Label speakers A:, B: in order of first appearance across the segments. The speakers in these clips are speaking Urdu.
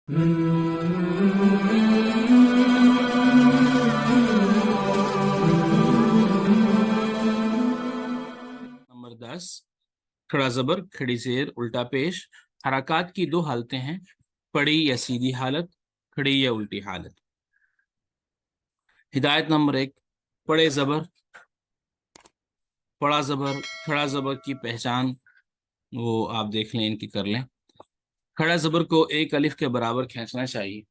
A: نمبر 10، کھڑا زبر، کھڑی زیر، الٹا پیش۔ حرکات کی دو حالتیں ہیں، پڑی یا سیدھی حالت، کھڑی یا الٹی حالت۔ ہدایت نمبر 1، پڑے زبر، پڑا زبر، کھڑا زبر کی پہچان وہ آپ دیکھ لیں، ان کی کر لیں۔ کھڑا زبر کو ایک الف کے برابر کھینچنا چاہیے،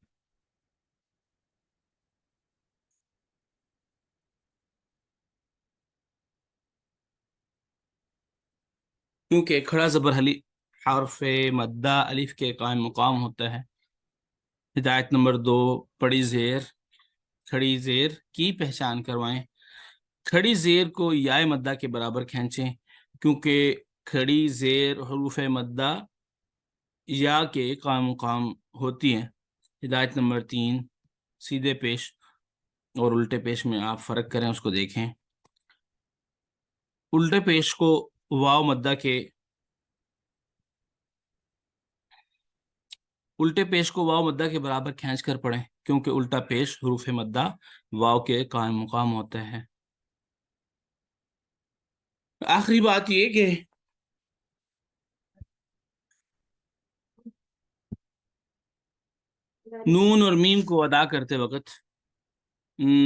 A: کیونکہ کھڑا زبر حرف مدہ الف کے قائم مقام ہوتا ہے۔ ہدایت نمبر 2، پڑی زیر، کھڑی زیر کی پہچان کروائیں۔ کھڑی زیر کو یا مدہ کے برابر کھینچیں، کیونکہ کھڑی زیر حروف مدہ یا کے قائم مقام ہوتی ہیں۔ ہدایت نمبر 3، سیدھے پیش اور الٹے پیش میں آپ فرق کریں، اس کو دیکھیں۔ الٹے پیش کو واو مدہ کے برابر کھینچ کر پڑھیں، کیونکہ الٹا پیش حروف مدہ واو کے قائم مقام ہوتا ہے۔ آخری بات یہ کہ نون اور میم کو ادا کرتے وقت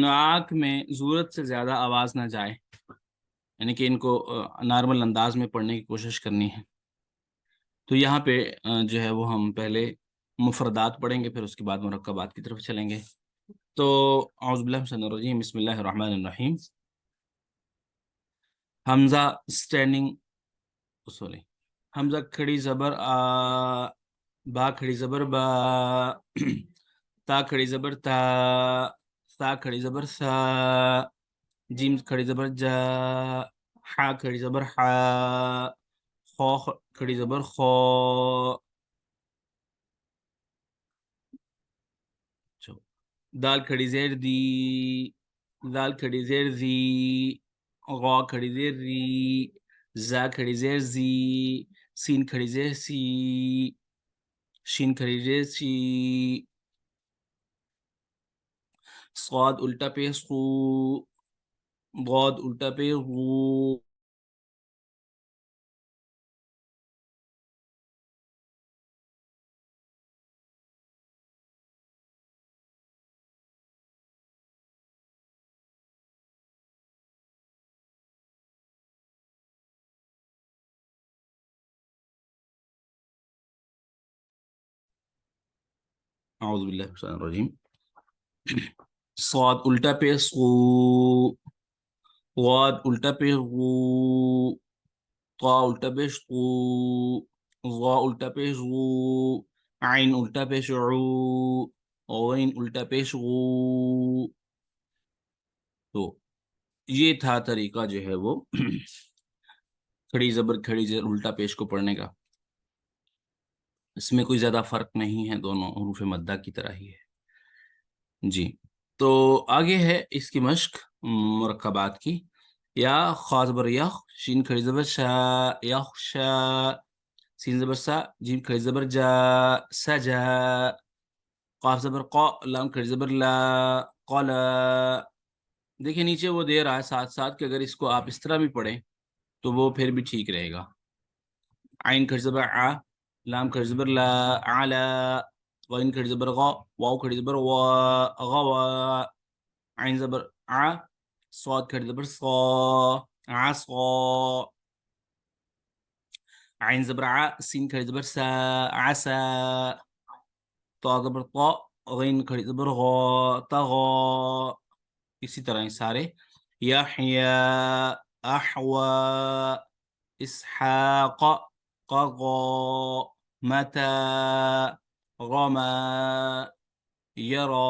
A: ناک میں ضرورت سے زیادہ آواز نہ جائے، یعنی کہ ان کو نارمل انداز میں پڑھنے کی کوشش کرنی ہے۔ تو یہاں پہ جو ہے وہ ہم پہلے مفردات پڑھیں گے، پھر اس کے بعد مرکبات کی طرف چلیں گے۔ تو اعوذ باللہ من الشیطان الرجیم، بسم اللہ الرحمن الرحیم۔ حمزہ اسٹینڈنگ سوری، حمزہ کھڑی زبر آ، با کھڑی زبر با، تا کھڑی زبر تا، سا کھڑی زبر سا، جیم کھڑی زبر جا، حا کھڑی زبر حا، خو کھڑی زبر خو، دال کھڑی زیر دی، دال کھڑی زیر زی، غا کھڑی زیر ری، زا کھڑی زیر زی، سین کھڑی زیر سی، شین کھڑی زیر سی، صاد الٹا پہ سو، غاد الٹا پہ غو۔ اعوذ باللہ من الشیطان الرجیم۔ صاد الٹا پہ سو، غاد الٹا پہ غو، طا الٹا پہ شو، ظا الٹا پہ غو، عین الٹا پہ شعو، غین الٹا پہ شغو۔ تو یہ تھا طریقہ جو ہے وہ کھڑی زبر کھڑی زبر الٹا پیش کو پڑھنے کا۔ اس میں کوئی زیادہ فرق نہیں ہے، دونوں حروف مدہ کی طرح ہی ہے جی۔ تو آگے ہے اس کی مشق مرکبات کی۔ یا خا زبر یخ، شین کھڑی زبر شا، یخشا، سین زبر سا، جیم کھڑی زبر جا، سجا، قاف زبر قا، لام کھڑی زبر لا، قلا۔ دیکھیں نیچے وہ دے رہا ہے ساتھ ساتھ کہ اگر اس کو آپ اس طرح بھی پڑھیں تو وہ پھر بھی ٹھیک رہے گا۔ عین کھڑی زبر ع، لام کھڑی زبر لا، علا، غین کھڑی زبر غا، واو کھڑی زبر وا، غوا، عین زبر ع، صاد کھڑی زبر صا، عصا، عین زبر ع، سین کھڑی زبر سا، عسا، طا زبر طا، غین کھڑی زبر غا، طغا۔ اسی طرح ہیں سارے۔ یحیا، احوا، اسحاق، قضا، متا، غما، یرا،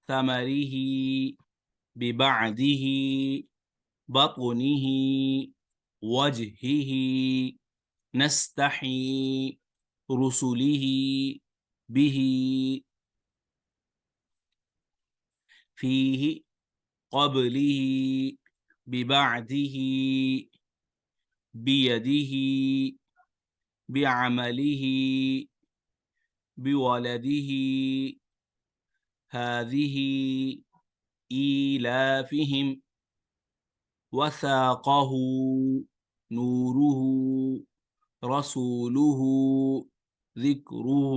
A: ثمره، ببعده، بطنه، وجهه، نستحي، رسله، به، فيه، قبله، ببعده، بيده، بعمله بولده هذه إيلافهم وثاقه نوره رسوله ذكره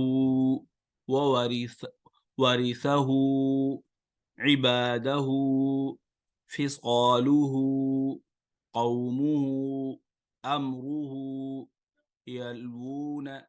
A: ورثه عباده فصاله قومه أمره يلوون